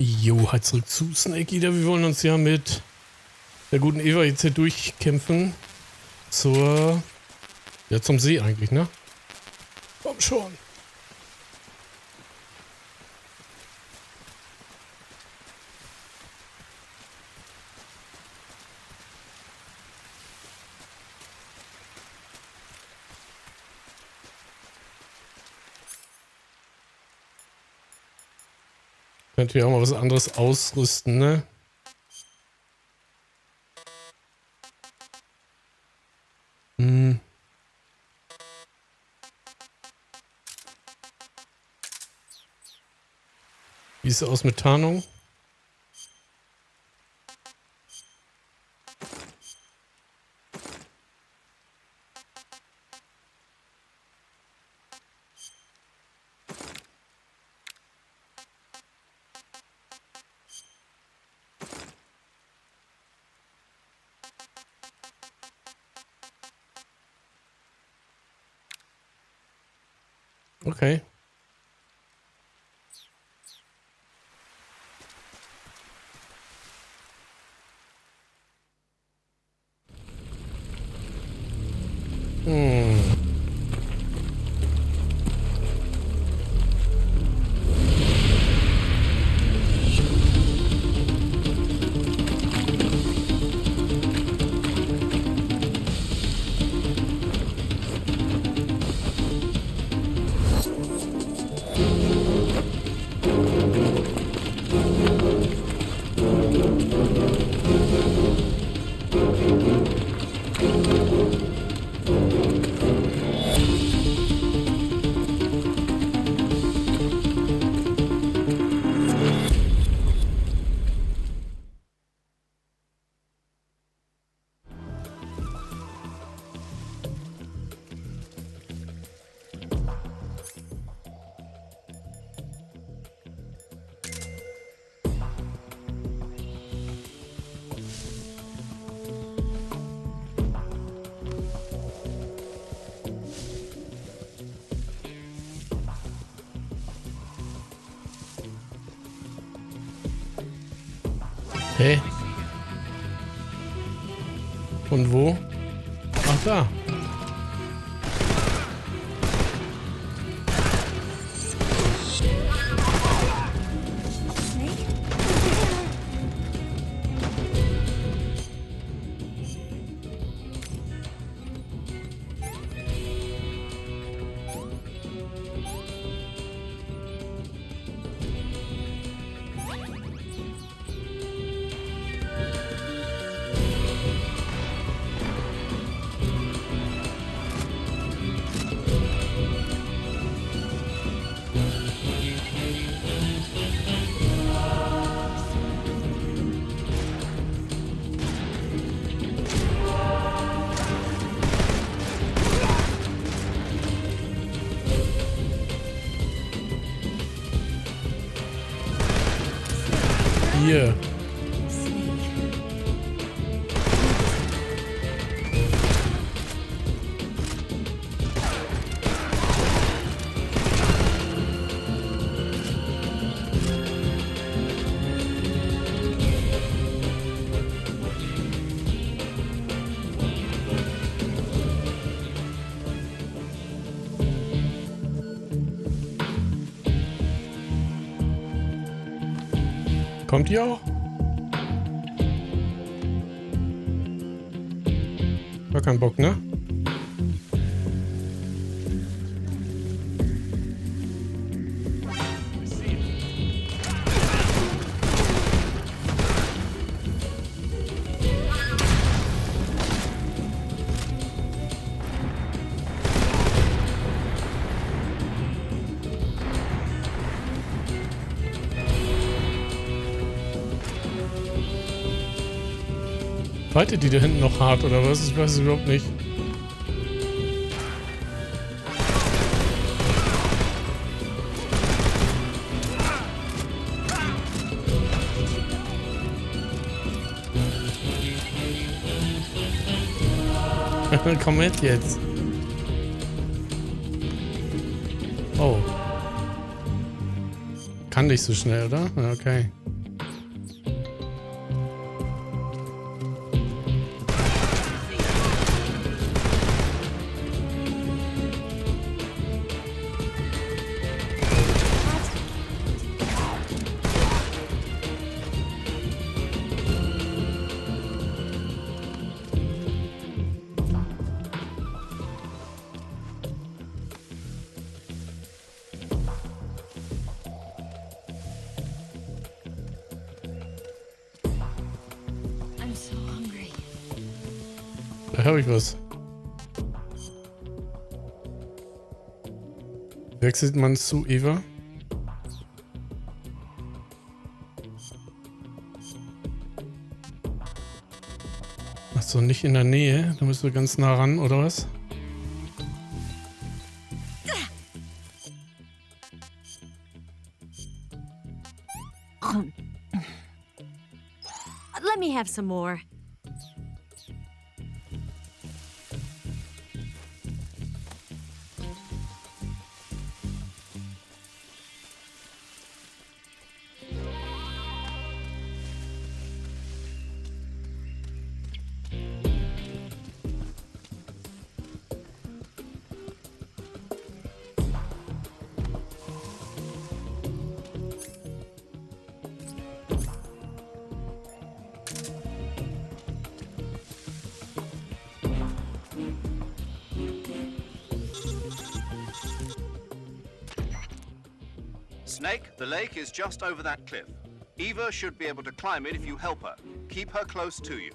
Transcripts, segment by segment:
Jo, halt zurück zu Snake Eater. Wir wollen uns ja mit der guten Eva jetzt hier durchkämpfen. Zum See eigentlich, ne? Komm schon. Könnte ja auch mal was anderes ausrüsten, ne? Hm. Wie ist es aus mit Tarnung? Okay. Hey. Von wo? Ach, da. Hier. Kommt ihr auch? War kein Bock, ne? Fightet die da hinten noch hart oder was? Ich weiß es überhaupt nicht. Komm mit jetzt. Oh. Kann nicht so schnell, oder? Okay. Da habe ich was. Wechselt man zu Eva? Achso, nicht in der Nähe. Da müssen wir ganz nah ran, oder was? Let me have some more. Snake, the lake is just over that cliff. Eva should be able to climb it if you help her. Keep her close to you.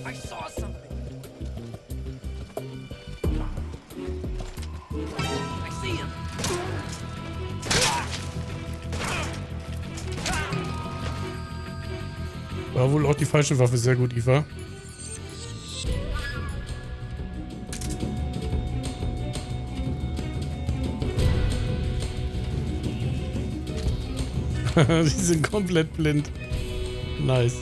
I saw something. I see him. War wohl auch die falsche Waffe. Sehr gut, Eva. Die sind komplett blind. Nice.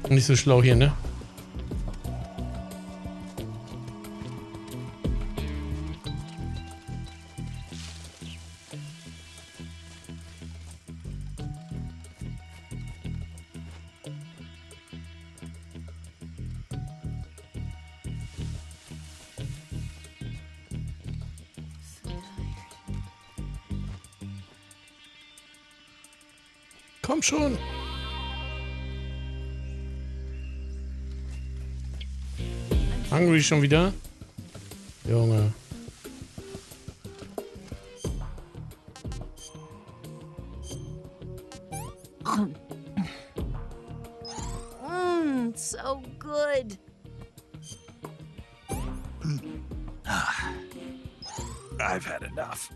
Nicht so schlau hier, ne? Komm schon. Hungry schon wieder? Junge. So good. I've had enough.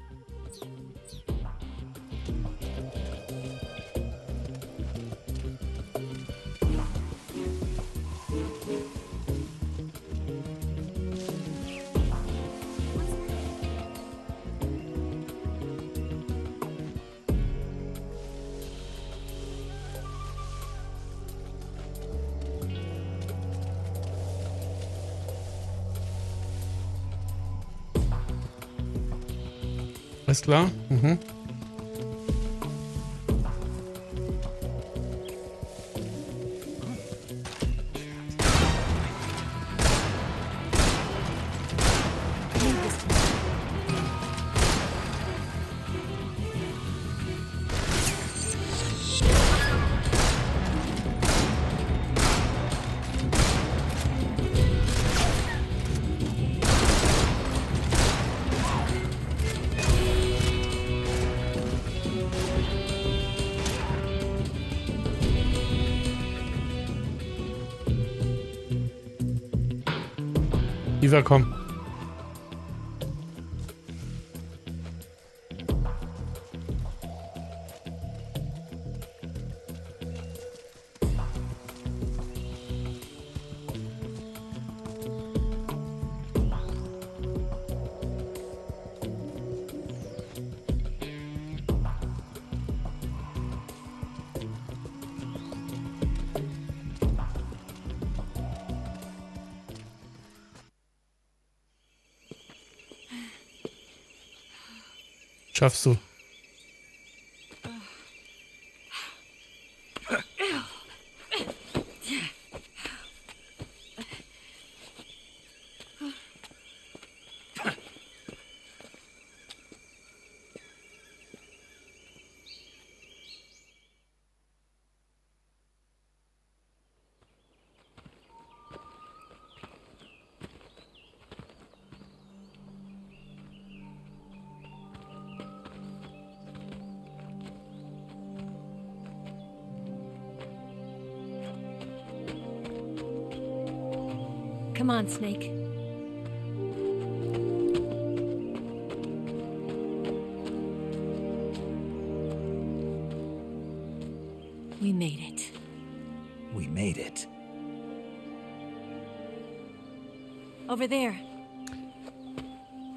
Alles klar? Mhm. Eva, komm. Schaffst du. Come on, Snake. We made it. We made it. Over there.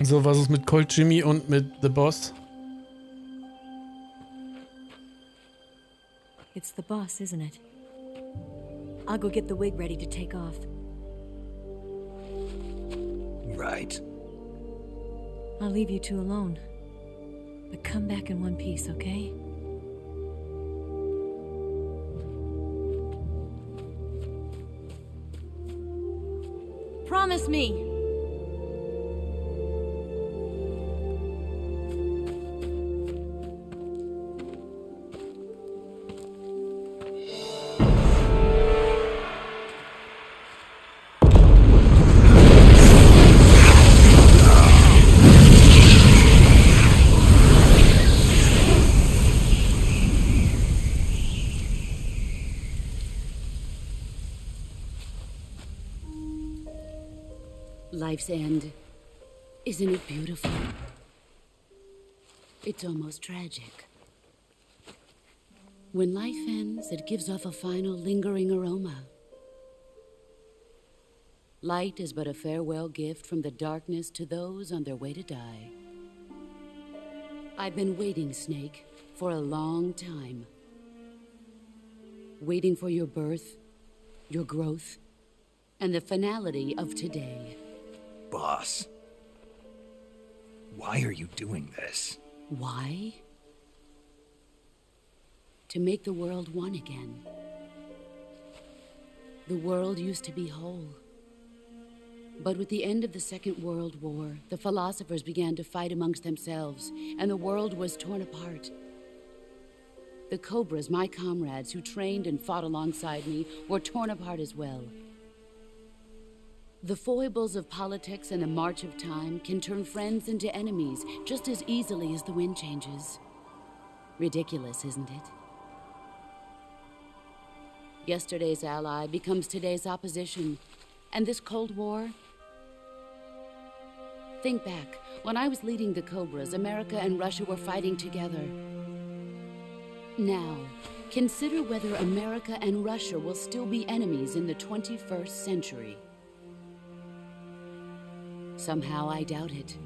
So, was ist mit Colt Jimmy und mit The Boss? It's the boss, isn't it? I'll go get the wig ready to take off. Right. I'll leave you two alone. But come back in one piece, okay? Promise me! Life's end. Isn't it beautiful? It's almost tragic. When life ends, it gives off a final lingering aroma. Light is but a farewell gift from the darkness to those on their way to die. I've been waiting, Snake, for a long time. Waiting for your birth, your growth, and the finality of today. Boss, why are you doing this? Why? To make the world one again. The world used to be whole. But with the end of the Second World War, the philosophers began to fight amongst themselves, and the world was torn apart. The Cobras, my comrades who trained and fought alongside me, were torn apart as well. The foibles of politics and the march of time can turn friends into enemies just as easily as the wind changes. Ridiculous, isn't it? Yesterday's ally becomes today's opposition, and this Cold War... Think back. When I was leading the Cobras, America and Russia were fighting together. Now, consider whether America and Russia will still be enemies in the 21st century. Somehow I doubt it.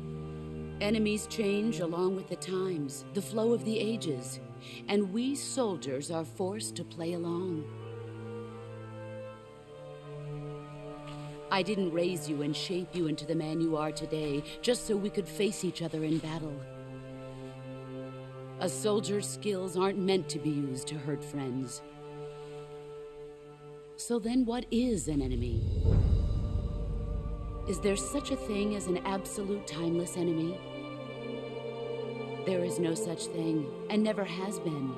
Enemies change along with the times, the flow of the ages, and we soldiers are forced to play along. I didn't raise you and shape you into the man you are today just so we could face each other in battle. A soldier's skills aren't meant to be used to hurt friends. So then what is an enemy? Is there such a thing as an absolute timeless enemy? There is no such thing, and never has been.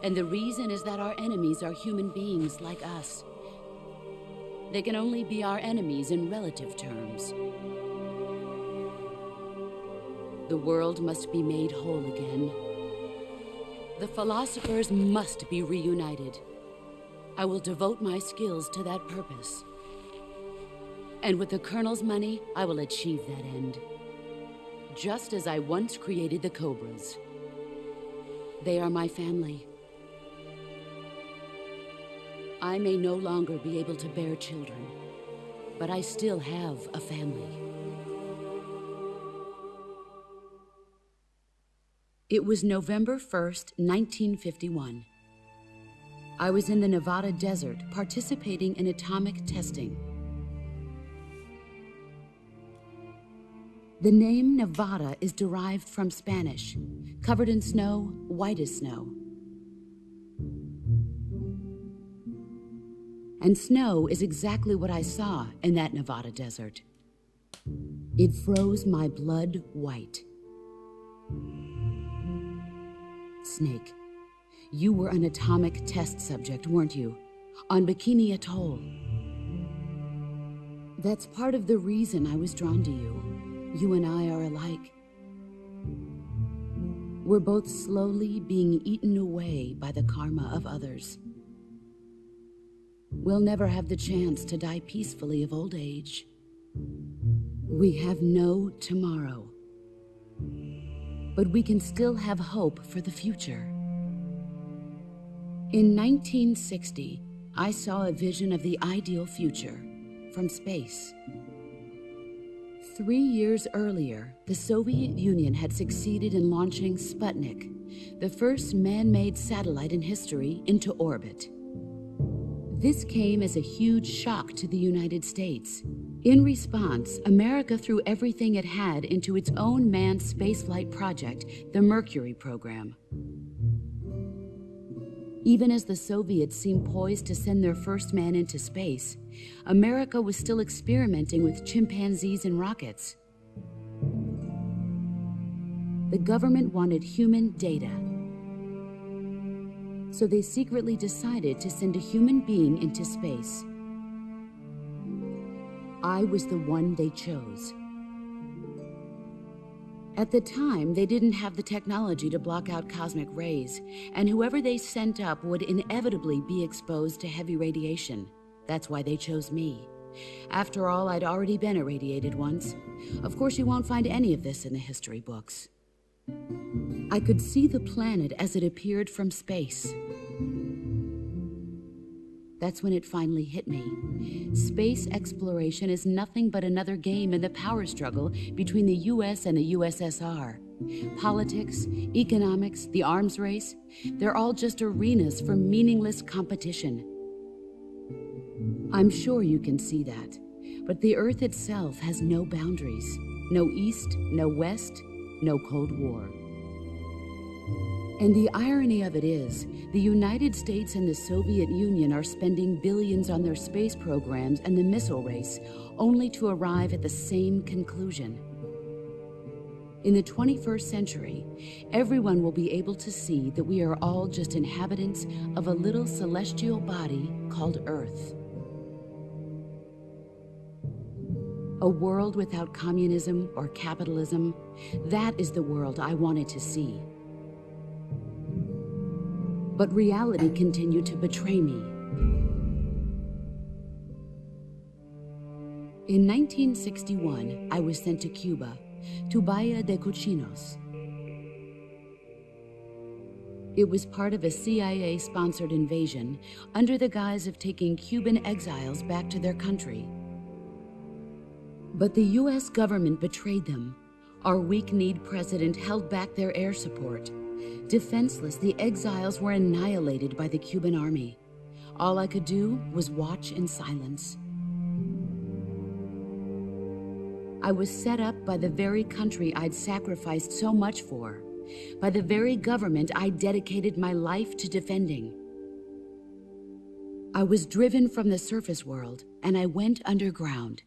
And the reason is that our enemies are human beings like us. They can only be our enemies in relative terms. The world must be made whole again. The philosophers must be reunited. I will devote my skills to that purpose. And with the Colonel's money, I will achieve that end. Just as I once created the Cobras. They are my family. I may no longer be able to bear children, but I still have a family. It was November 1st, 1951. I was in the Nevada desert participating in atomic testing. The name Nevada is derived from Spanish, covered in snow, white as snow. And snow is exactly what I saw in that Nevada desert. It froze my blood white. Snake, you were an atomic test subject, weren't you? On Bikini Atoll. That's part of the reason I was drawn to you. You and I are alike. We're both slowly being eaten away by the karma of others. We'll never have the chance to die peacefully of old age. We have no tomorrow. But we can still have hope for the future. In 1960, I saw a vision of the ideal future from space. 3 years earlier, the Soviet Union had succeeded in launching Sputnik, the first man-made satellite in history, into orbit. This came as a huge shock to the United States. In response, America threw everything it had into its own manned spaceflight project, the Mercury program. Even as the Soviets seemed poised to send their first man into space, America was still experimenting with chimpanzees and rockets. The government wanted human data. So they secretly decided to send a human being into space. I was the one they chose. At the time, they didn't have the technology to block out cosmic rays, and whoever they sent up would inevitably be exposed to heavy radiation. That's why they chose me. After all, I'd already been irradiated once. Of course, you won't find any of this in the history books. I could see the planet as it appeared from space. That's when it finally hit me. Space exploration is nothing but another game in the power struggle between the US and the USSR. Politics, economics, the arms race, they're all just arenas for meaningless competition. I'm sure you can see that, but the Earth itself has no boundaries. No East, no West, no Cold War. And the irony of it is, the United States and the Soviet Union are spending billions on their space programs and the missile race, only to arrive at the same conclusion. In the 21st century, everyone will be able to see that we are all just inhabitants of a little celestial body called Earth. A world without communism or capitalism, that is the world I wanted to see. But reality continued to betray me. In 1961, I was sent to Cuba, to Bahia de Cochinos. It was part of a CIA-sponsored invasion under the guise of taking Cuban exiles back to their country. But the US government betrayed them. Our weak-kneed president held back their air support. Defenseless, the exiles were annihilated by the Cuban army. All I could do was watch in silence. I was set up by the very country I'd sacrificed so much for, by the very government I dedicated my life to defending. I was driven from the surface world, and I went underground.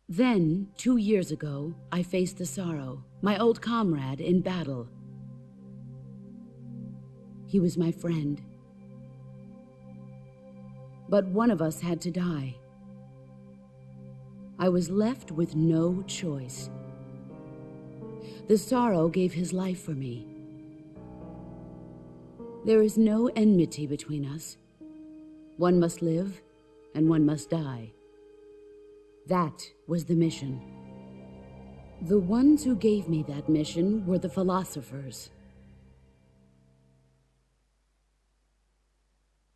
Then, 2 years ago, I faced the Sorrow, my old comrade in battle. He was my friend. But one of us had to die. I was left with no choice. The Sorrow gave his life for me. There is no enmity between us. One must live, and one must die. That was the mission. The ones who gave me that mission were the philosophers.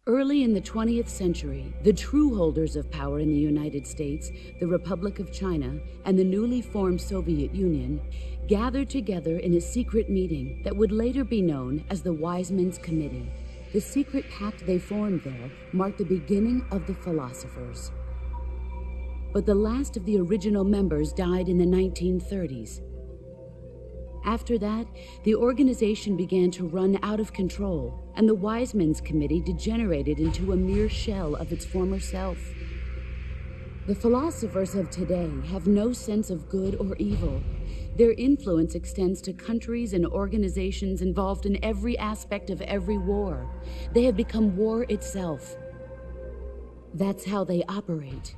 Early in the 20th century, the true holders of power in the United States, the Republic of China, and the newly formed Soviet Union gathered together in a secret meeting that would later be known as the Wise Men's Committee. The secret pact they formed there marked the beginning of the philosophers. But the last of the original members died in the 1930s. After that, the organization began to run out of control, and the Wise Men's Committee degenerated into a mere shell of its former self. The philosophers of today have no sense of good or evil. Their influence extends to countries and organizations involved in every aspect of every war. They have become war itself. That's how they operate.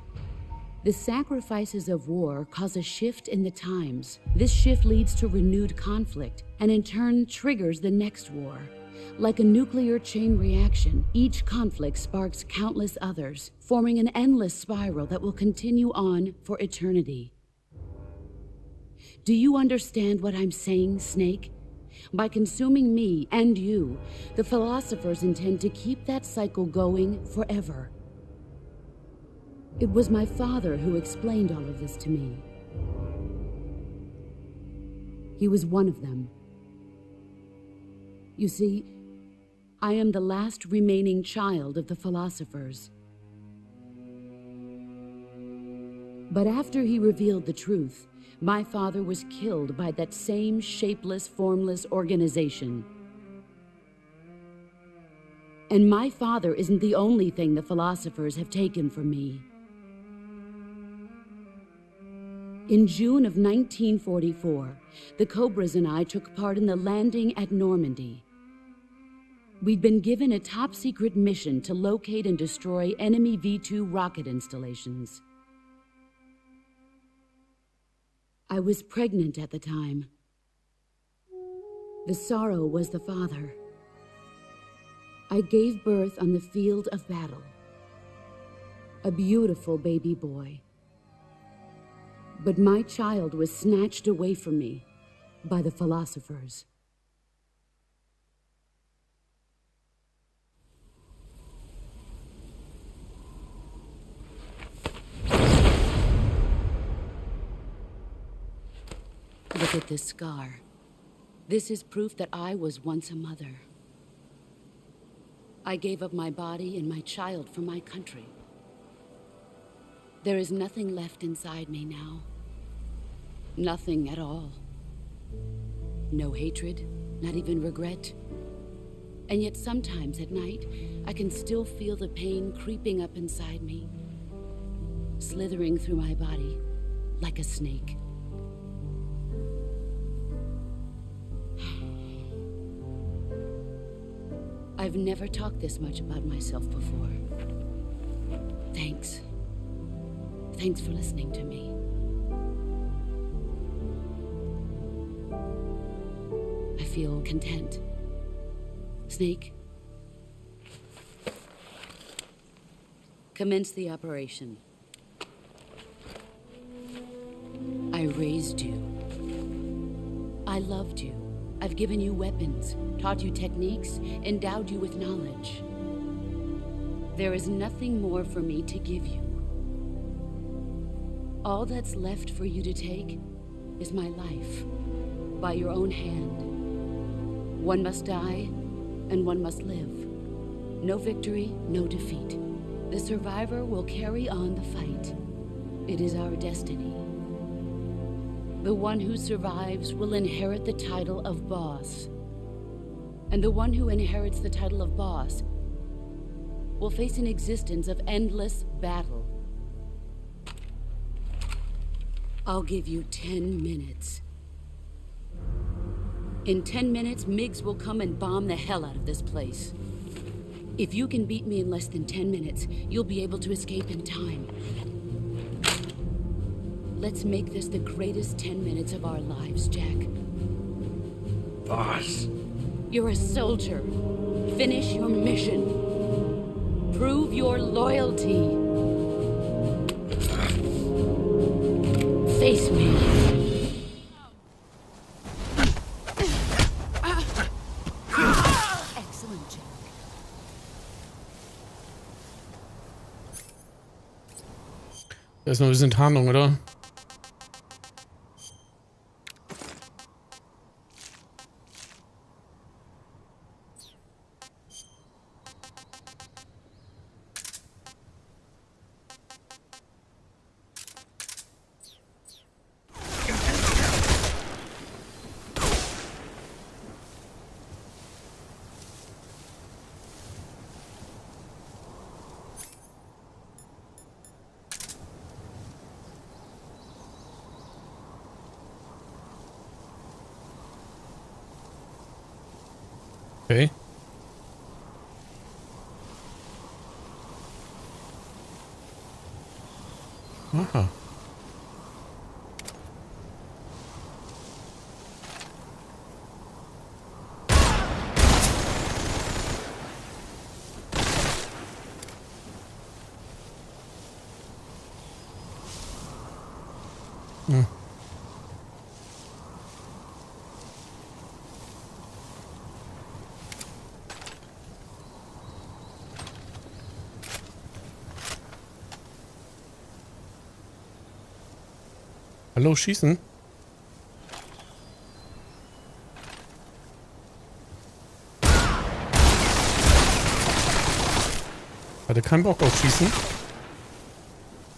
The sacrifices of war cause a shift in the times. This shift leads to renewed conflict, and in turn triggers the next war. Like a nuclear chain reaction, each conflict sparks countless others, forming an endless spiral that will continue on for eternity. Do you understand what I'm saying, Snake? By consuming me and you, the philosophers intend to keep that cycle going forever. It was my father who explained all of this to me. He was one of them. You see, I am the last remaining child of the philosophers. But after he revealed the truth, my father was killed by that same shapeless, formless organization. And my father isn't the only thing the philosophers have taken from me. In June of 1944, the Cobras and I took part in the landing at Normandy. We'd been given a top-secret mission to locate and destroy enemy V-2 rocket installations. I was pregnant at the time. The Sorrow was the father. I gave birth on the field of battle. A beautiful baby boy. But my child was snatched away from me by the philosophers. Look at this scar. This is proof that I was once a mother. I gave up my body and my child for my country. There is nothing left inside me now. Nothing at all. No hatred, not even regret. And yet sometimes at night, I can still feel the pain creeping up inside me, slithering through my body like a snake. I've never talked this much about myself before. Thanks. Thanks for listening to me. I feel content. Snake, commence the operation. I raised you. I loved you. I've given you weapons, taught you techniques, endowed you with knowledge. There is nothing more for me to give you. All that's left for you to take is my life, by your own hand. One must die, and one must live. No victory, no defeat. The survivor will carry on the fight. It is our destiny. The one who survives will inherit the title of boss. And the one who inherits the title of boss will face an existence of endless battle. I'll give you 10 minutes. In 10 minutes, MiGs will come and bomb the hell out of this place. If you can beat me in less than 10 minutes, you'll be able to escape in time. Let's make this the greatest 10 minutes of our lives, Jack. Boss. You're a soldier. Finish your mission. Prove your loyalty. Face me. Excellent, Jack. Das ist noch ein bisschen Tarnung, oder? Okay. Aha. Hm. Hallo, schießen. Hatte keinen Bock auf Schießen.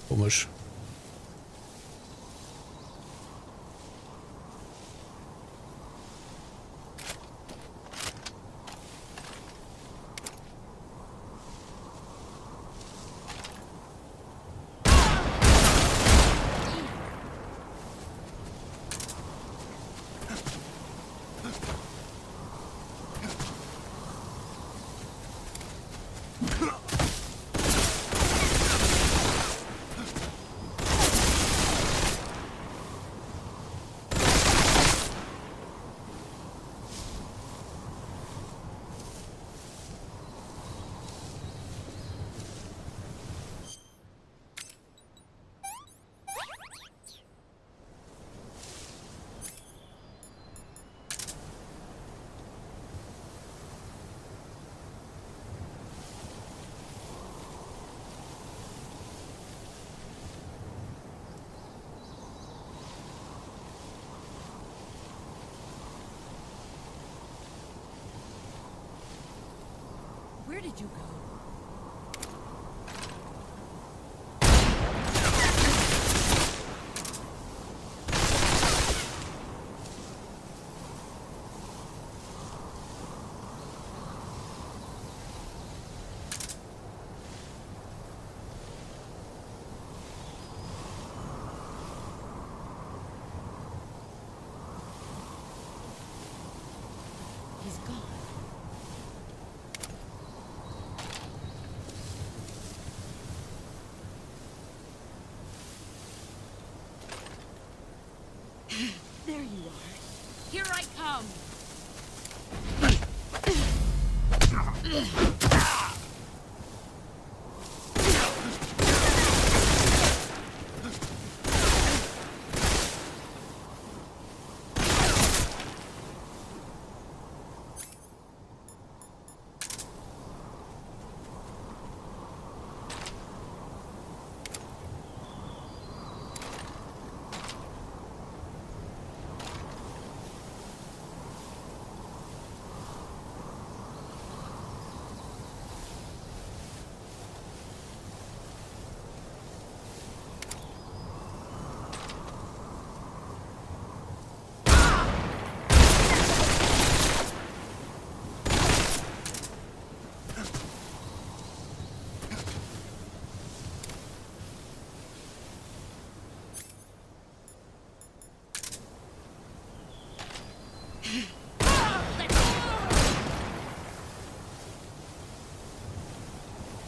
Komisch. Where did you go? He's gone. There you are. Here I come.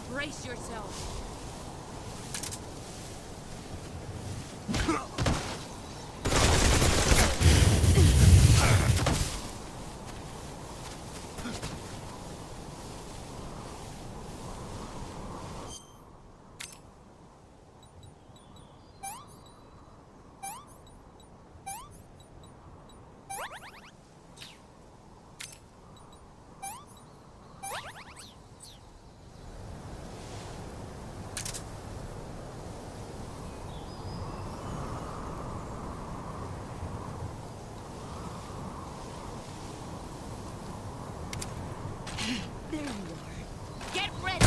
Brace yourself. There you are. Get ready!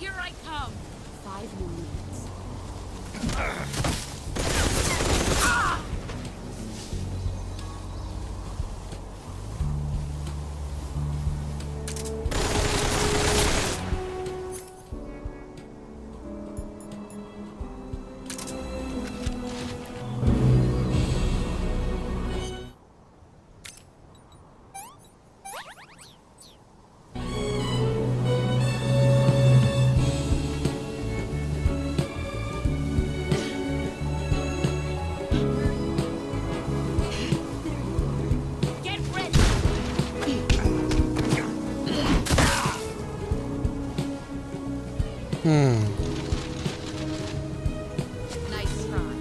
Here I come! 5 more minutes. Get ready! Nice try.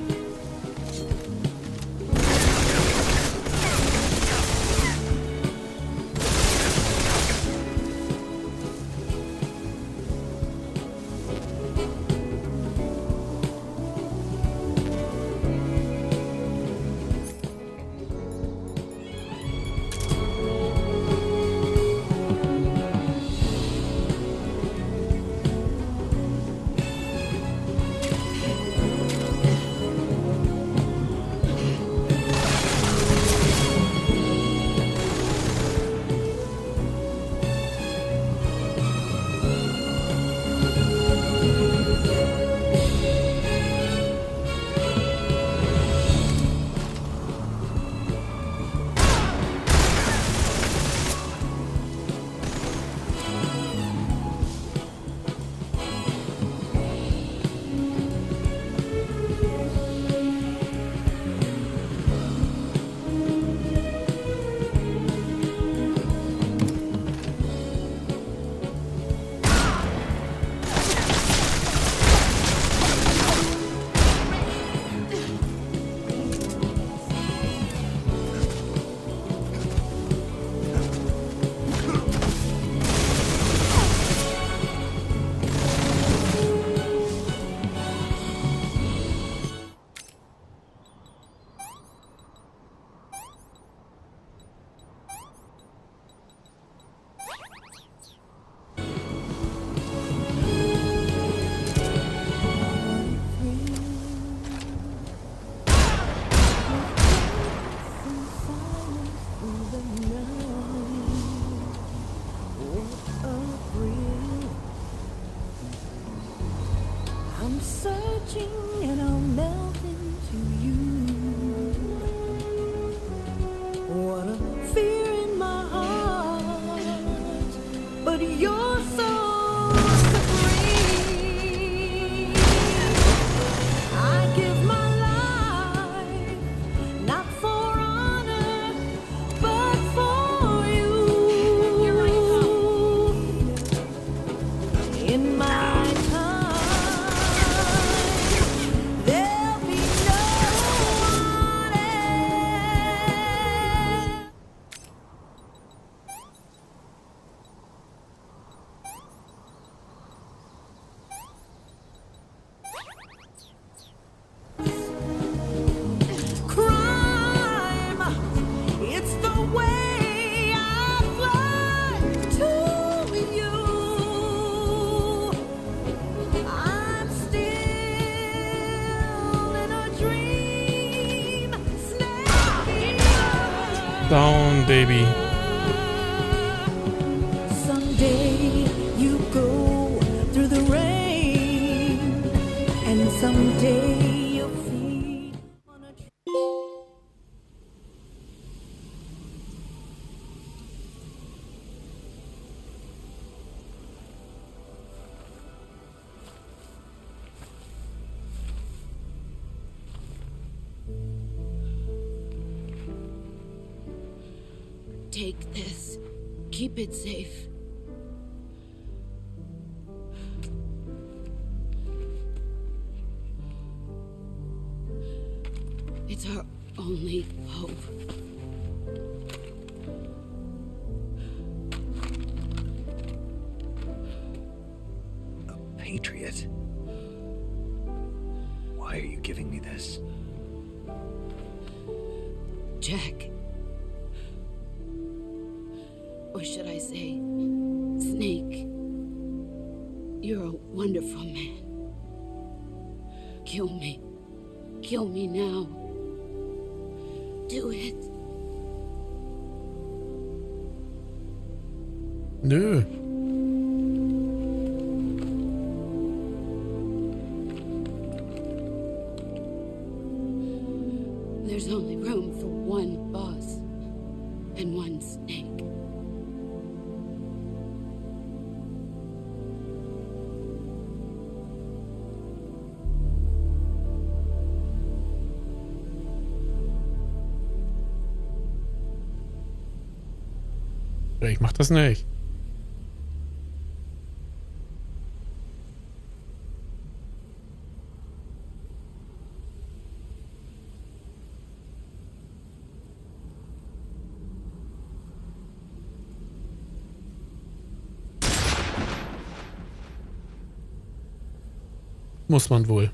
baby. Someday you go through the rain, and someday you'll feed on a tree. Take this. Keep it safe. It's our only hope. A patriot? Why are you giving me this? Jack. Or should I say, Snake? You're a wonderful man. Kill me. Kill me now. Do it. Nö. There's only room for one boss and one snake. Ich mach das nicht. Muss man wohl.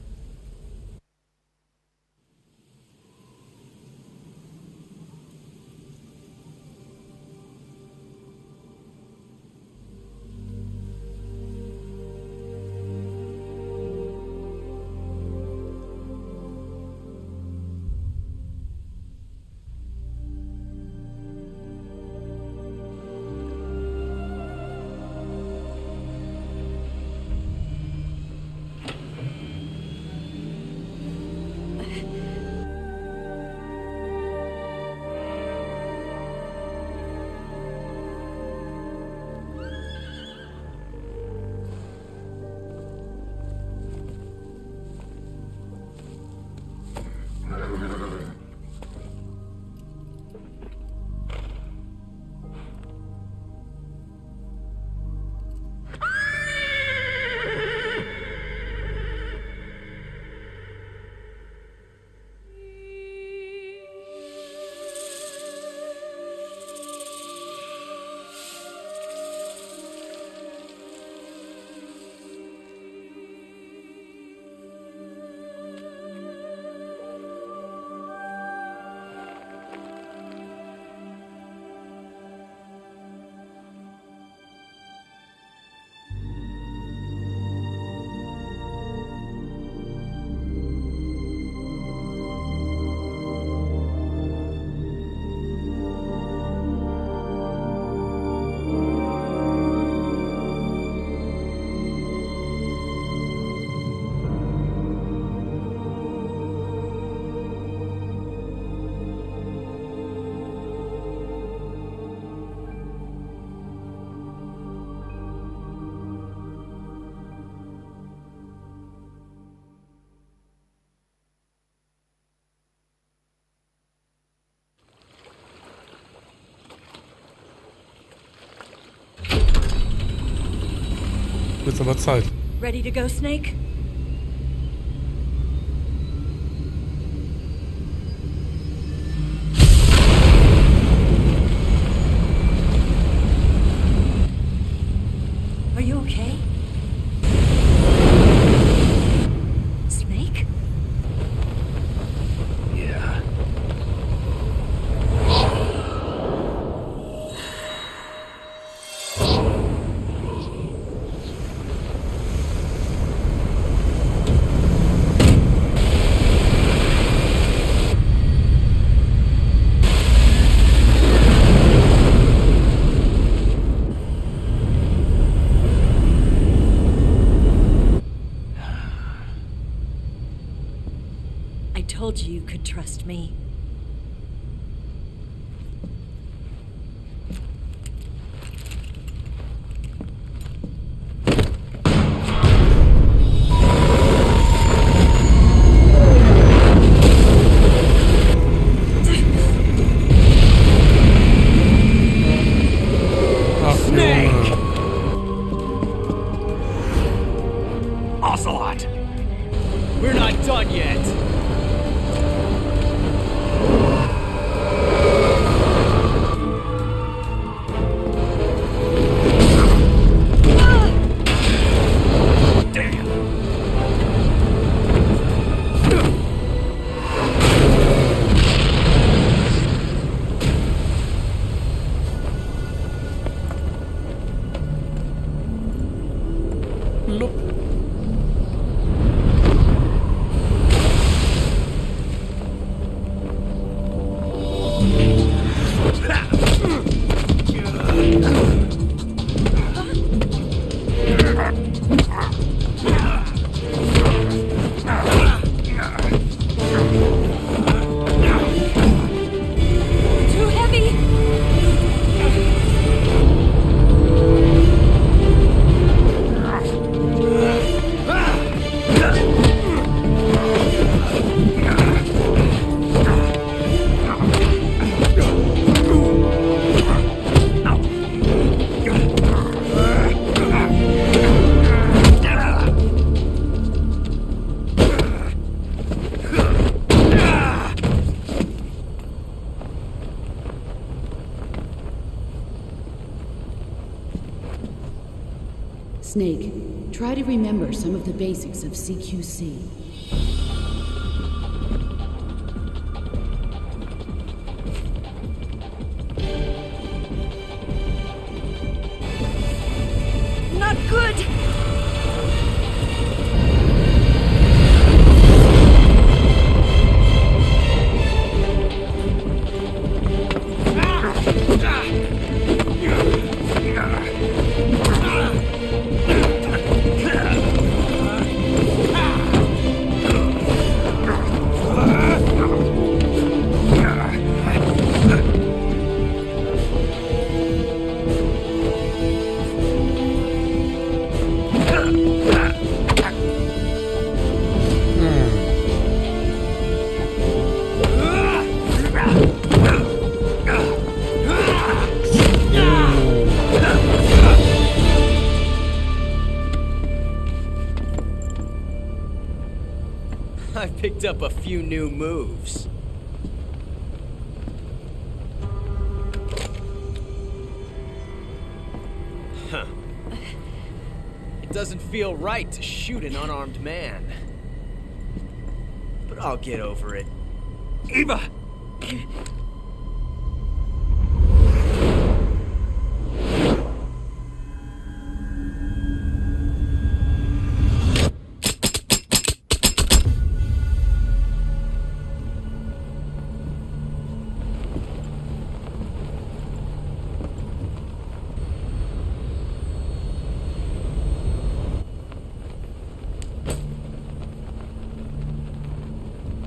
Wird's aber Zeit. Ready to go, Snake? Are you okay? Snake? Yeah. could trust me. Ocelot! We're not done yet! Snake, try to remember some of the basics of CQC. Not good! I picked up a few new moves. Huh. It doesn't feel right to shoot an unarmed man. But I'll get over it. Eva!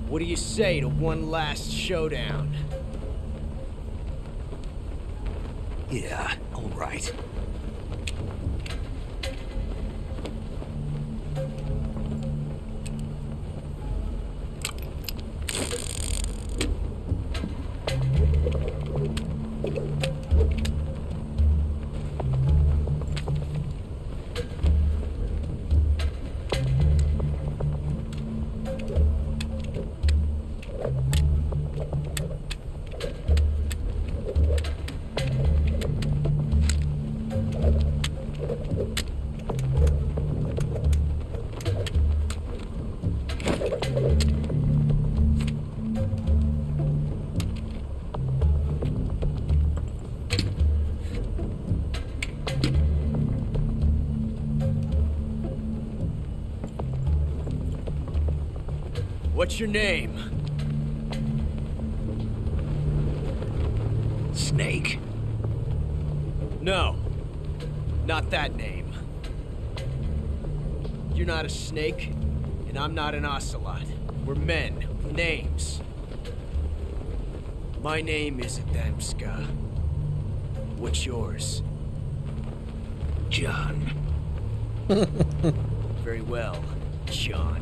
What do you say to one last showdown? Yeah, all right. What's your name? Snake. No, not that name. You're not a snake, and I'm not an ocelot. We're men with names. My name is Adamska. What's yours? John. Very well, John.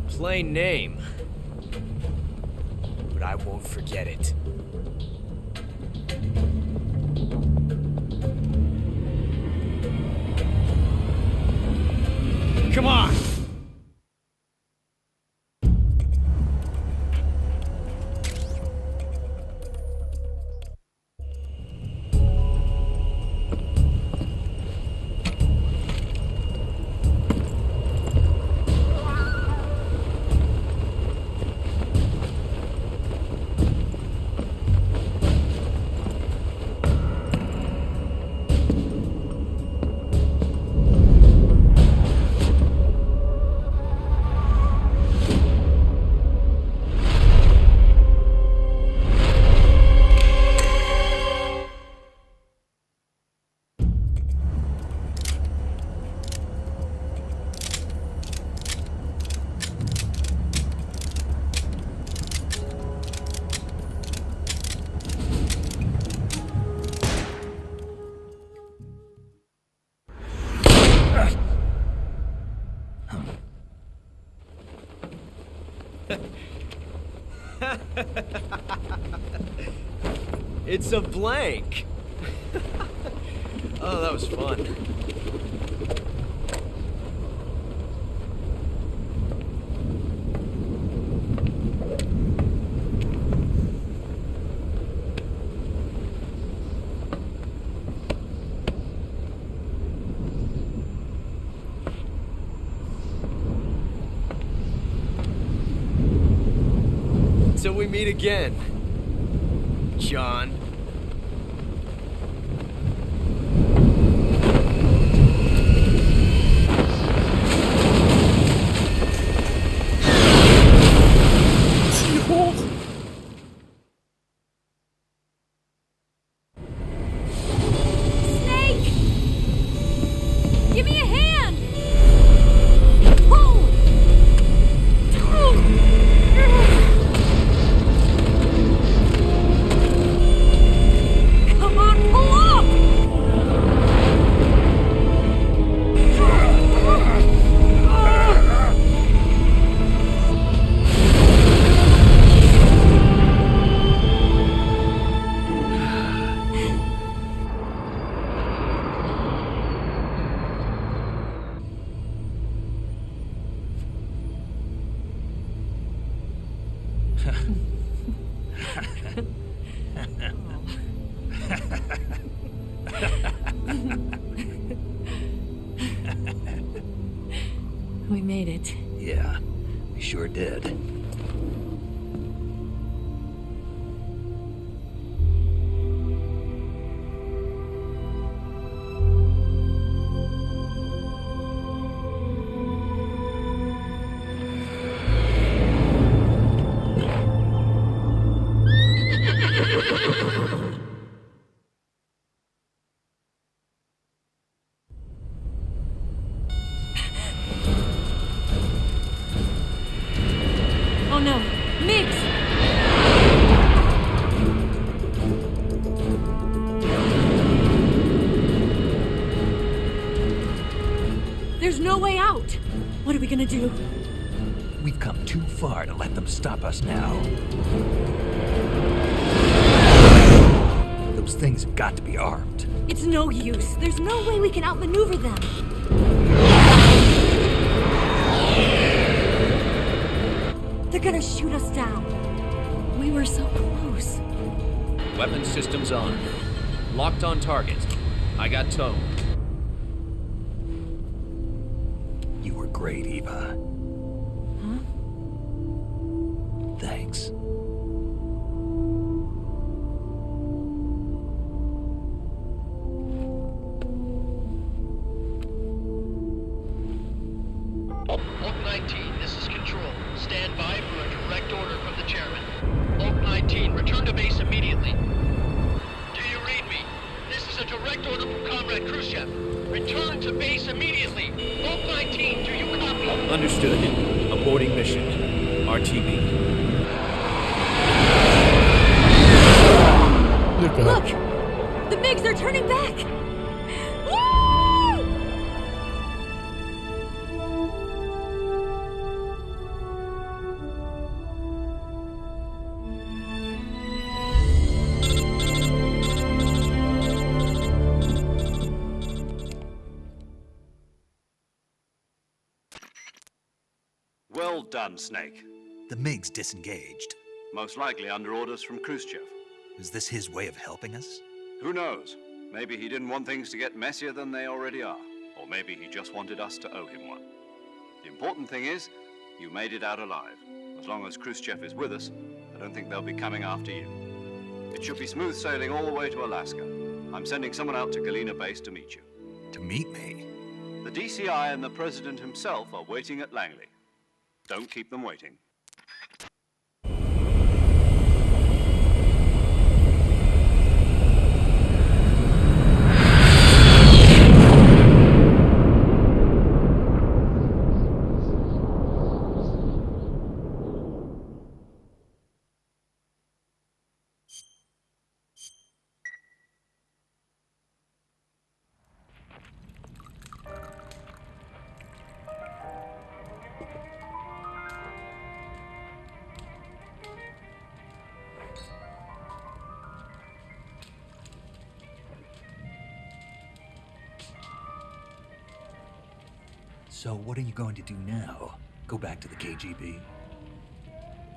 Plain name. But I won't forget it. Come on! It's a blank. Oh, that was fun. Till we meet again, John. Snake! Give me a hand! Pull! Come on, pull up! We made it. Yeah, we sure did. Oh no, Mix! There's no way out! What are we gonna do? We've come too far to let them stop us now. Those things have got to be armed. It's no use. There's no way we can outmaneuver them. They're gonna shoot us down. We were so close. Weapon systems on. Locked on target. I got towed. You were great, Eva. Huh? Thanks. Oak 19, this is Control. Stand by for a direct order from the chairman. Oak 19, return to base immediately. Do you read me? This is a direct order from Comrade Khrushchev. Return to base immediately. Oak 19, do you copy? Understood. Aborting mission. RTB. Glück gehabt. Look! The MiGs are turning back! Woo! Well done, Snake. The MiG's disengaged. Most likely under orders from Khrushchev. Is this his way of helping us? Who knows? Maybe he didn't want things to get messier than they already are. Or maybe he just wanted us to owe him one. The important thing is, you made it out alive. As long as Khrushchev is with us, I don't think they'll be coming after you. It should be smooth sailing all the way to Alaska. I'm sending someone out to Galena Base to meet you. To meet me? The DCI and the President himself are waiting at Langley. Don't keep them waiting. So what are you going to do now? Go back to the KGB?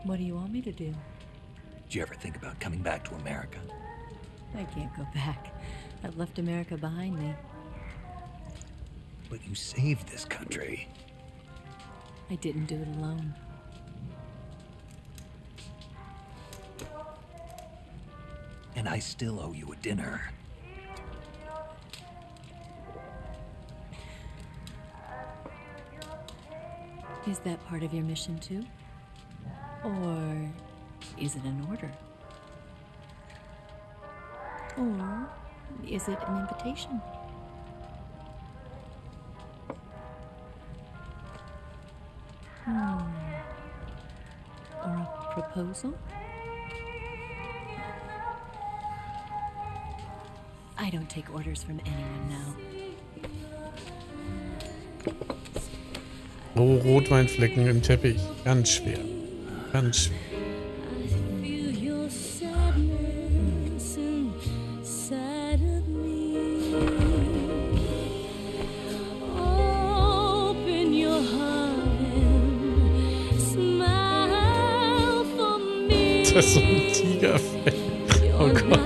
What do you want me to do? Did you ever think about coming back to America? I can't go back. I've left America behind me. But you saved this country. I didn't do it alone. And I still owe you a dinner. Is that part of your mission too? Or is it an order? Or is it an invitation? Or a proposal? I don't take orders from anyone now. Oh, Rotweinflecken im Teppich. Ganz schwer. Ganz schwer. Das ist so ein Tigerfell. Oh Gott.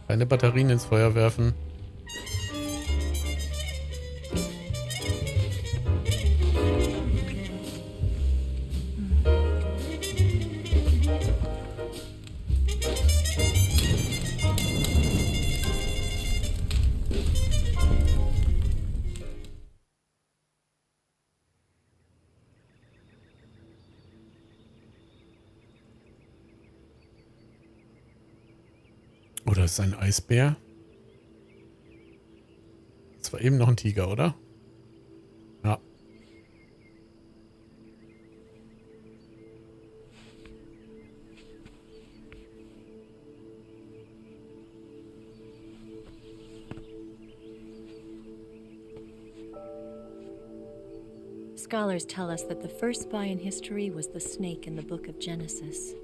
Keine Batterien ins Feuer werfen. Oder ist es ein Eisbär? Das war eben noch ein Tiger, oder? Ja. Scholars tell us that the first spy in history was the snake in the book of Genesis.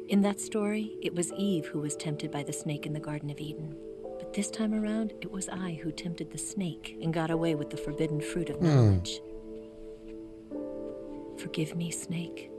In that story, it was Eve who was tempted by the snake in the Garden of Eden. But this time around, it was I who tempted the snake and got away with the forbidden fruit of knowledge. Forgive me, snake.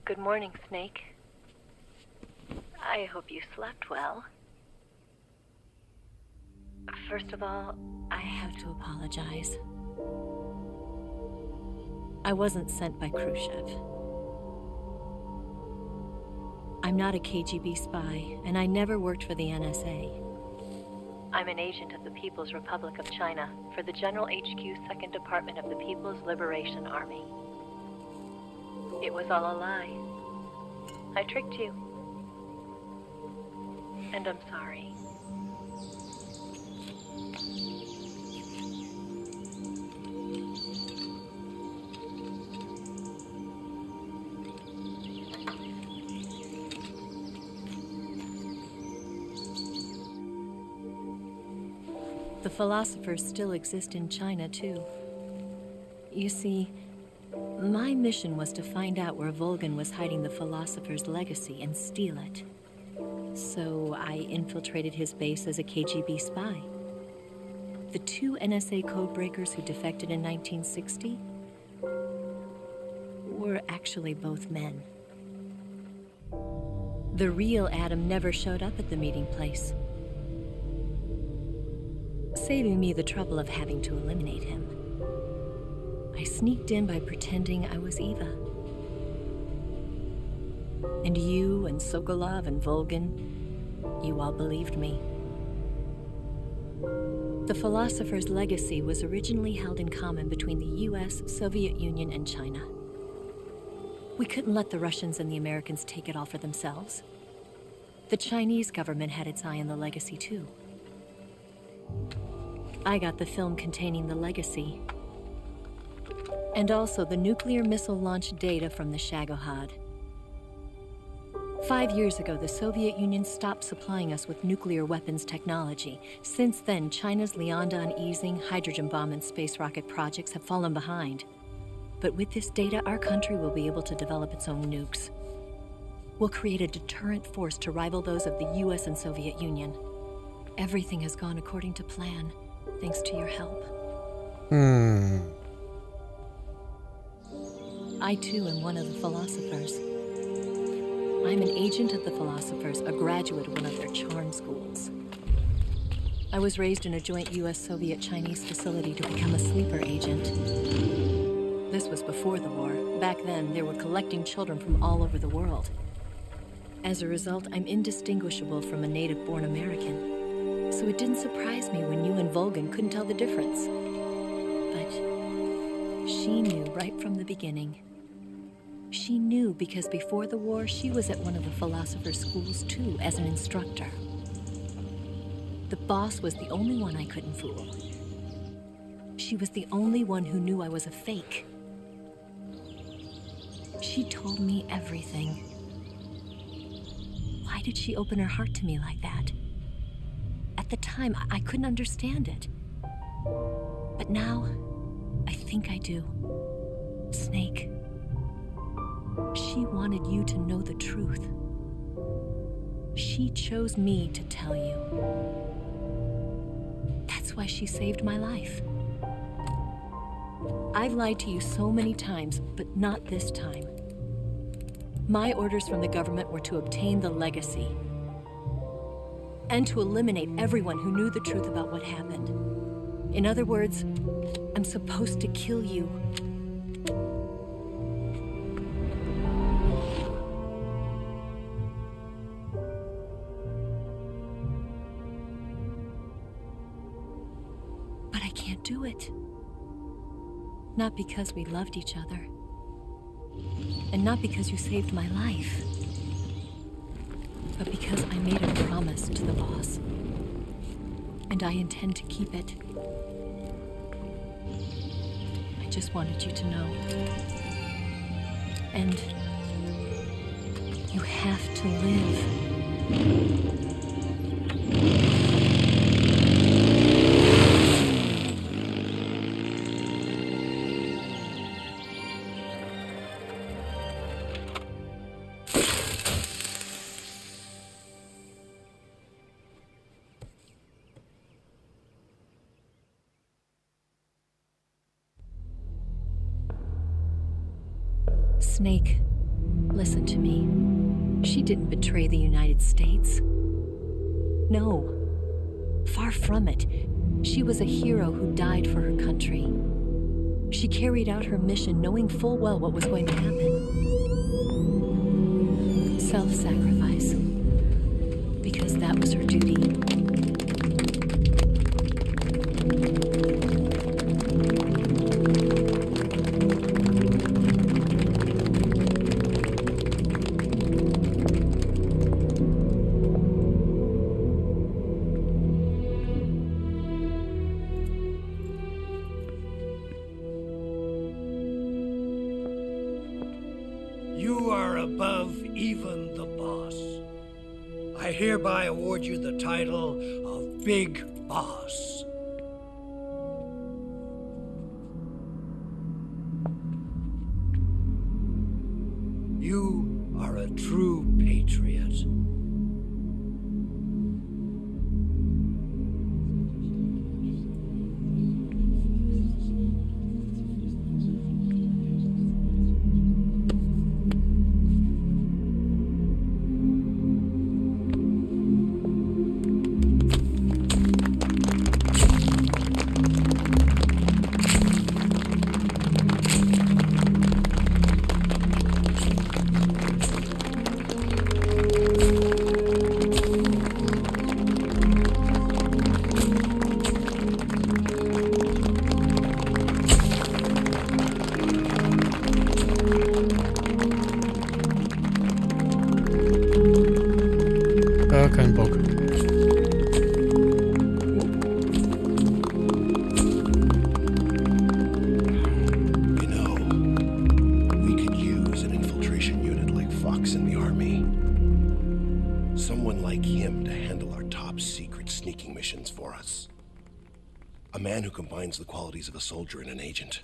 Good morning, Snake. I hope you slept well. First of all, I have to apologize. I wasn't sent by Khrushchev. I'm not a KGB spy, and I never worked for the NSA. I'm an agent of the People's Republic of China for the General HQ 2nd Department of the People's Liberation Army. It was all a lie. I tricked you. And I'm sorry. The philosophers still exist in China, too. You see, my mission was to find out where Volgin was hiding the philosopher's legacy and steal it. So I infiltrated his base as a KGB spy. The 2 NSA codebreakers who defected in 1960 were actually both men. The real Adam never showed up at the meeting place, saving me the trouble of having to eliminate him. I sneaked in by pretending I was Eva. And you and Sokolov and Volgin, you all believed me. The philosopher's legacy was originally held in common between the US, Soviet Union, and China. We couldn't let the Russians and the Americans take it all for themselves. The Chinese government had its eye on the legacy, too. I got the film containing the legacy, and also the nuclear missile launch data from the Shagohod. 5 years ago, the Soviet Union stopped supplying us with nuclear weapons technology. Since then, China's Liaodong easing, hydrogen bomb, and space rocket projects have fallen behind. But with this data, our country will be able to develop its own nukes. We'll create a deterrent force to rival those of the US and Soviet Union. Everything has gone according to plan, thanks to your help. I, too, am one of the philosophers. I'm an agent of the philosophers, a graduate of one of their charm schools. I was raised in a joint US-Soviet-Chinese facility to become a sleeper agent. This was before the war. Back then, they were collecting children from all over the world. As a result, I'm indistinguishable from a native-born American. So it didn't surprise me when you and Volgin couldn't tell the difference. But she knew right from the beginning. She knew because before the war, she was at one of the philosopher's schools too, as an instructor. The boss was the only one I couldn't fool. She was the only one who knew I was a fake. She told me everything. Why did she open her heart to me like that? At the time, I couldn't understand it. But now, I think I do. Snake. She wanted you to know the truth. She chose me to tell you. That's why she saved my life. I've lied to you so many times, but not this time. My orders from the government were to obtain the legacy and to eliminate everyone who knew the truth about what happened. In other words, I'm supposed to kill you. But I can't do it. Not because we loved each other. And not because you saved my life. But because I made a promise to the boss. And I intend to keep it. I just wanted you to know. And you have to live. Snake, Listen to me. She didn't betray the United States. No. Far from it. She was a hero who died for her country. She carried out her mission knowing full well what was going to happen. Self-sacrifice. Because that was her duty. You are above even the boss. I hereby award you the title of Big Boss. You are a true patriot. Kein Bock. You know, we could use an infiltration unit like Fox in the army. Someone like him to handle our top secret sneaking missions for us. A man who combines the qualities of a soldier and an agent.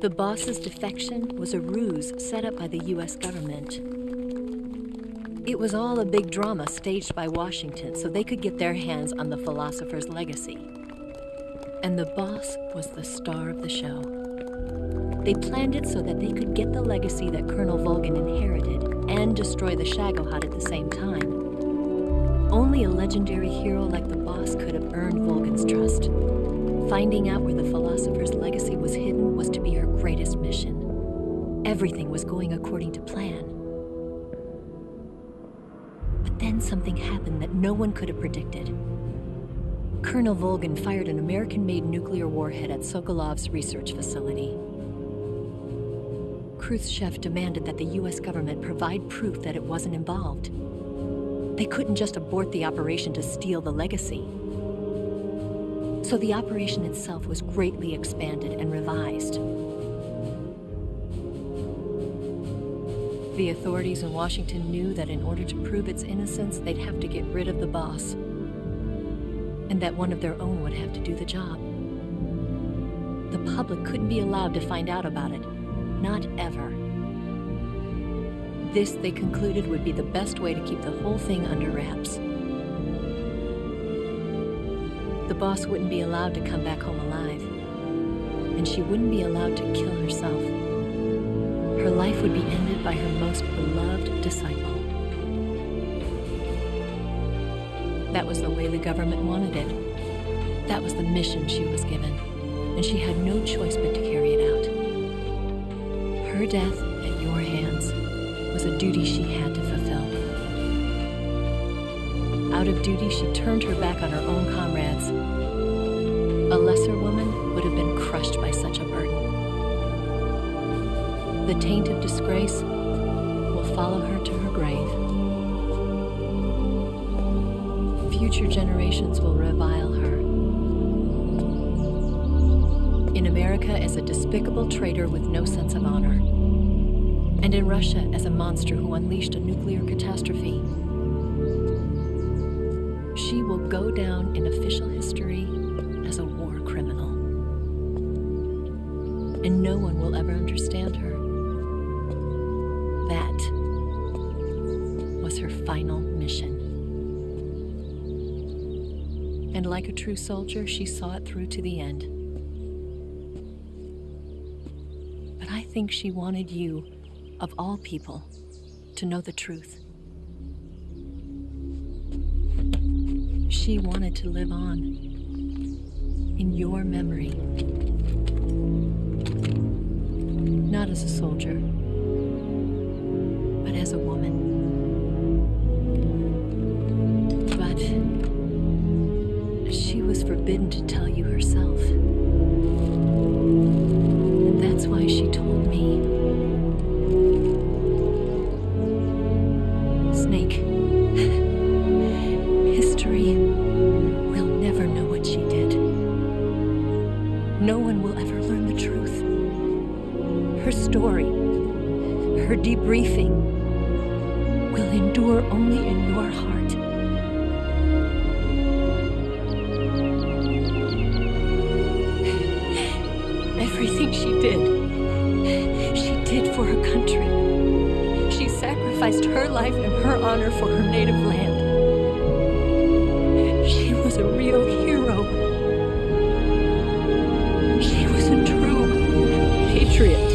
The boss's defection was a ruse set up by the U.S. government. It was all a big drama staged by Washington so they could get their hands on the philosopher's legacy. And the boss was the star of the show. They planned it so that they could get the legacy that Colonel Volgin inherited and destroy the Shagohod at the same time. Only a legendary hero like the boss could have earned Volgin's trust. Finding out where the philosopher's legacy was hidden was to be her greatest mission. Everything was going according to plan. But then something happened that no one could have predicted. Colonel Volgin fired an American-made nuclear warhead at Sokolov's research facility. Khrushchev demanded that the U.S. government provide proof that it wasn't involved. They couldn't just abort the operation to steal the legacy. So the operation itself was greatly expanded and revised. The authorities in Washington knew that in order to prove its innocence, they'd have to get rid of the boss, and that one of their own would have to do the job. The public couldn't be allowed to find out about it, not ever. This, they concluded, would be the best way to keep the whole thing under wraps. The boss wouldn't be allowed to come back home alive, and she wouldn't be allowed to kill herself. Her life would be ended by her most beloved disciple. That was the way the government wanted it. That was the mission she was given, and she had no choice but to carry it out. Her death at your hands was a duty she had to fulfill. Out of duty, she turned her back on her own comrades. A lesser woman would have been crushed by such a burden. The taint of disgrace will follow her to her grave. Future generations will revile her. In America as a despicable traitor with no sense of honor. And in Russia as a monster who unleashed a nuclear catastrophe. She will go down in official history as a war criminal. And no one will ever understand her. That was her final mission. And like a true soldier, she saw it through to the end. But I think she wanted you of all people, to know the truth. She wanted to live on in your memory. Not as a soldier, but as a woman. But she was forbidden to tell you herself. And that's why she told me. Snake, history will never know what she did. No one will ever learn the truth. Her story, her debriefing, will endure only in your heart. Everything she did for her country. She sacrificed her life and her honor for her native land. She was a real hero. She was a true patriot.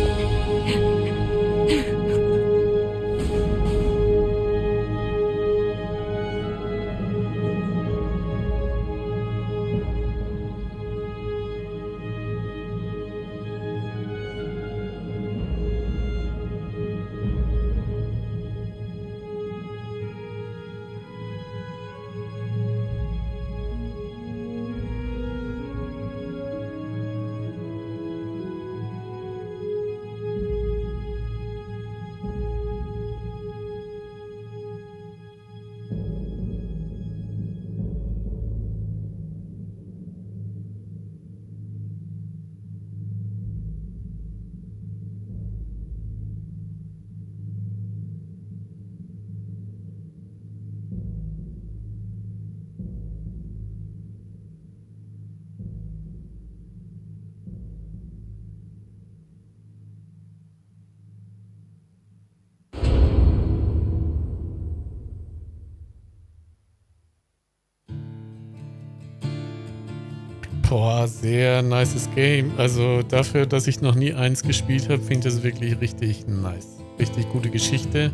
Boah, sehr nices Game. Also dafür, dass ich noch nie eins gespielt habe, finde ich das wirklich richtig nice. Richtig gute Geschichte.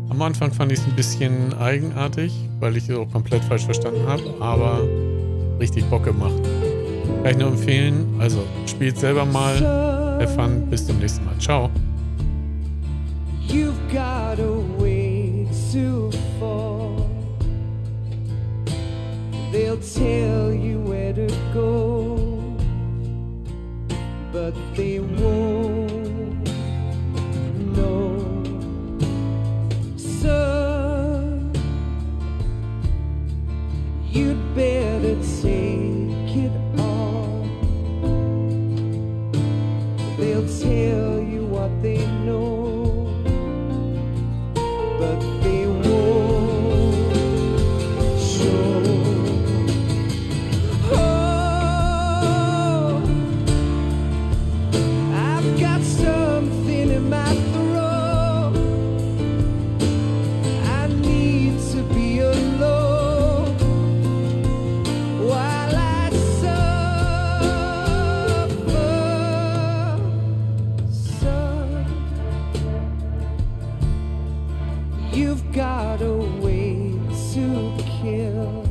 Am Anfang fand ich es ein bisschen eigenartig, weil ich es auch komplett falsch verstanden habe, aber richtig Bock gemacht. Kann ich nur empfehlen. Also spielt selber mal. Have fun. Bis zum nächsten Mal. Ciao. You've got a way to fall. They'll tell you where to go, but they won't know. Son, you'd better take it all. They'll tell you what they know, but they won't show. Got a way to kill.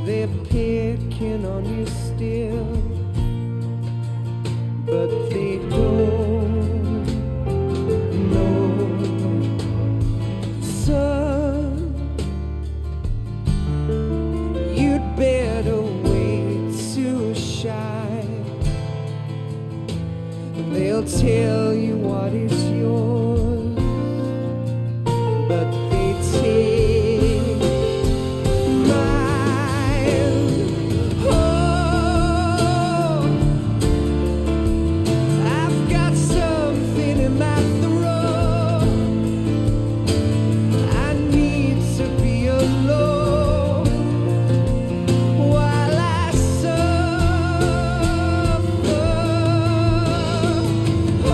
They're picking on you still, but they don't know. Son, you'd better wait to shine. They'll tell you what is yours, but they take mine. Oh, I've got something in my throat. I need to be alone while I suffer. Oh,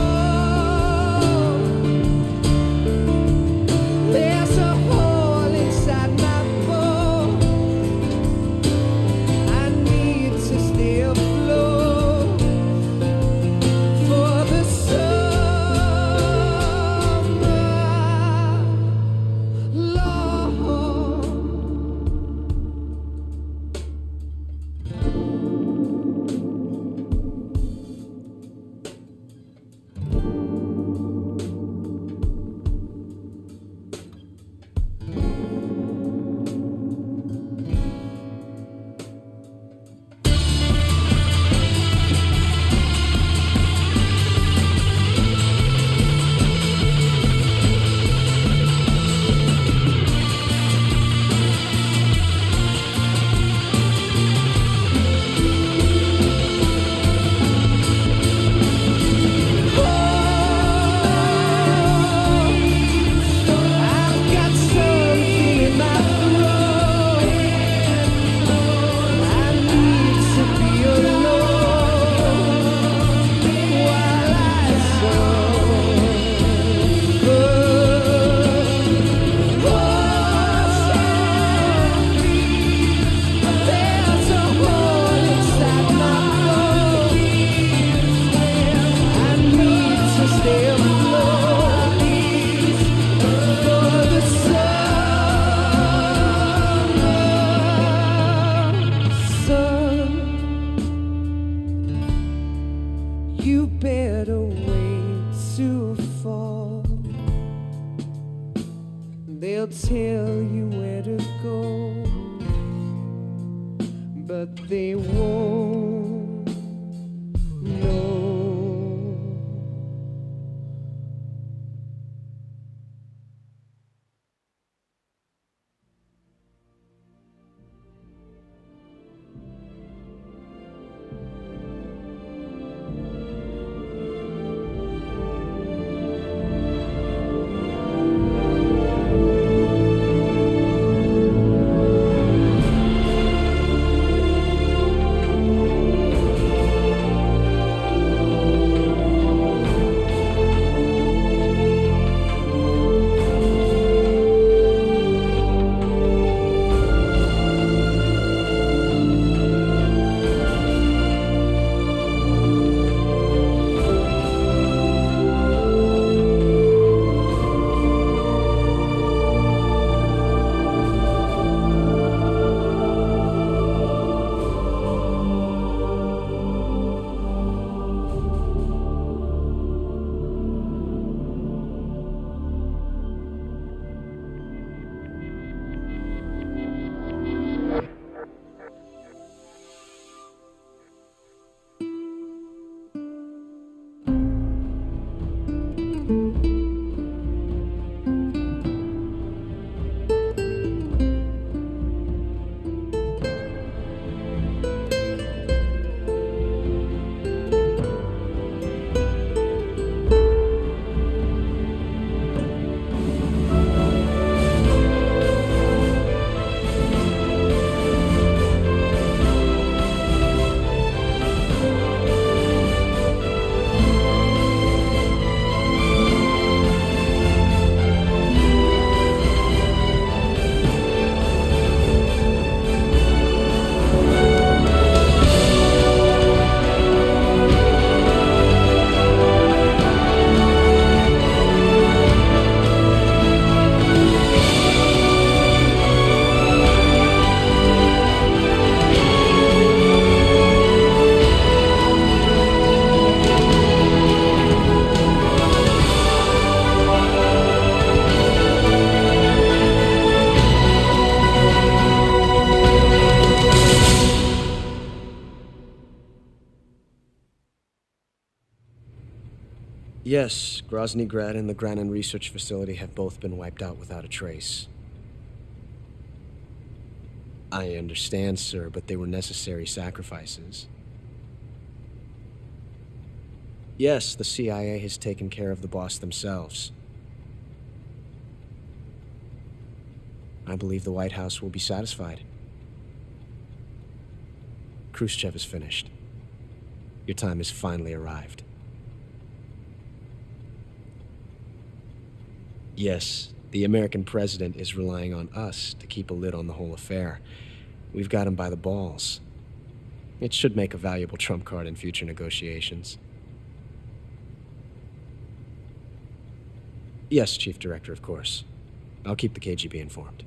they won't know. Yes, Grozny Grad and the Granin Research Facility have both been wiped out without a trace. I understand, sir, but they were necessary sacrifices. Yes, the CIA has taken care of the boss themselves. I believe the White House will be satisfied. Khrushchev is finished. Your time has finally arrived. Yes, the American president is relying on us to keep a lid on the whole affair. We've got him by the balls. It should make a valuable trump card in future negotiations. Yes, Chief Director, of course. I'll keep the KGB informed.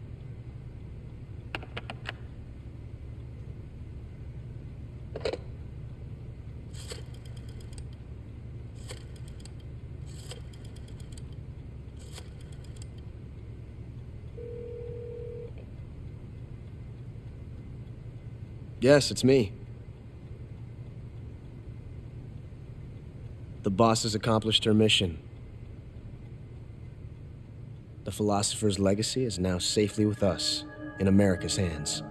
Yes, it's me. The boss has accomplished her mission. The philosopher's legacy is now safely with us, in America's hands.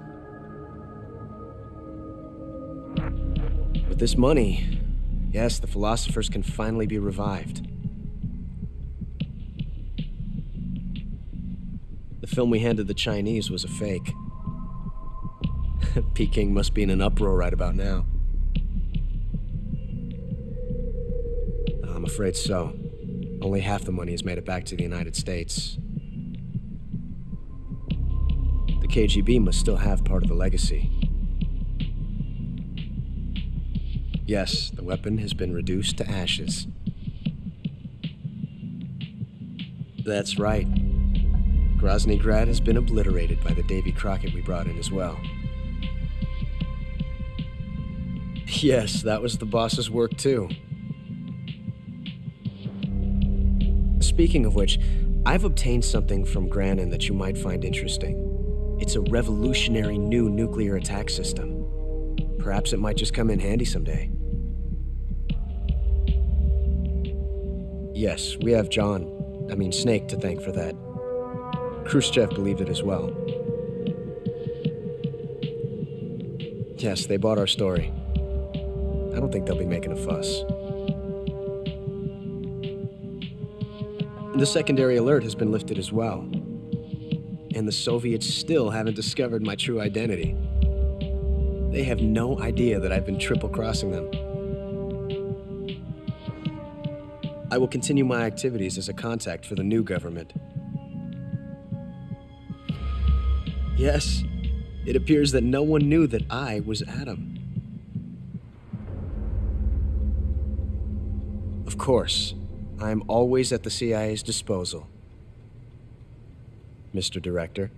With this money, yes, the philosophers can finally be revived. The film we handed the Chinese was a fake. Peking must be in an uproar right about now. I'm afraid so. Only half the money has made it back to the United States. The KGB must still have part of the legacy. Yes, the weapon has been reduced to ashes. That's right. Grozny Grad has been obliterated by the Davy Crockett we brought in as well. Yes, that was the boss's work too. Speaking of which, I've obtained something from Granin that you might find interesting. It's a revolutionary new nuclear attack system. Perhaps it might just come in handy someday. Yes, we have Snake to thank for that. Khrushchev believed it as well. Yes, they bought our story. I don't think they'll be making a fuss. The secondary alert has been lifted as well. And the Soviets still haven't discovered my true identity. They have no idea that I've been triple-crossing them. I will continue my activities as a contact for the new government. Yes, it appears that no one knew that I was Adam. Of course, I am always at the CIA's disposal, Mr. Director.